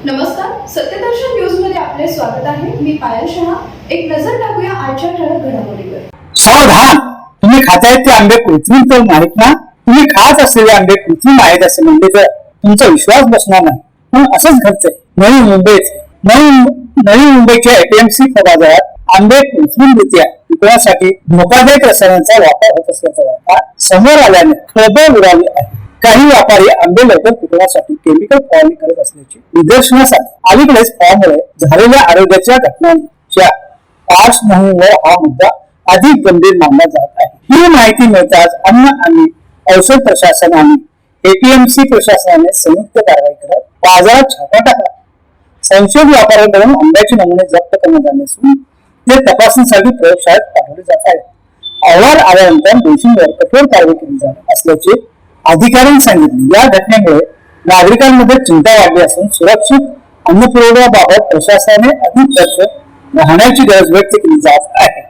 नमस्कार, सत्यदर्शन न्यूज मध्ये आपले स्वागत आहे. मी पायल शहा. एक नजर टाकूया आजच्या ठळक घडामोडीवर. सावधान, तुम्ही खाताय ते आंबे कृत्रिम तर नाहीत ना? तुम्ही खात असलेले आंबे कृत्रिम आहेत असे म्हणले तर तुमचा विश्वास बसणार नाही. पण असंच घडतंय. नवी मुंबईच्या एपीएमसी बाजारात आंबे कृत्रिमरित्या विकण्यासाठी धोकादायक रसायनांचा वापर होत असल्याचा वार्ता समोर आल्याने खळबळ उडाली आहे. काही व्यापारी आंबे लवकर पिकवण्यासाठी केमिकल फवारणी करत असल्याचे निदर्शनास आले. अलीकडेच फळामुळे झालेल्या आरोग्याच्या घटनांच्या पार्श्वभूमीवर हा मुद्दा अधिक गंभीर मानला जात आहे. ही माहिती मिळताच अन्न आणि औषध प्रशासन आणि एपीएमसी प्रशासनाने संयुक्त कारवाई करत बाजारात छापा टाकला. संशयित व्यापाऱ्यांकडून आंब्याचे नमुने जप्त करण्यात आले असून ते तपासणीसाठी प्रयोगशाळेत पाठवले जात आहेत. अहवाल आल्यानंतर दोषींवर कठोर कारवाई केली जाणार असल्याचे अधिकाऱ्यांनी सांगितले. या घटनेमुळे नागरिकांमध्ये चिंता वाढली असून सुरक्षित अन्न पुरवठ्याबाबत प्रशासनाने अधिक लक्ष राहण्याची गरज व्यक्त केली जात आहे.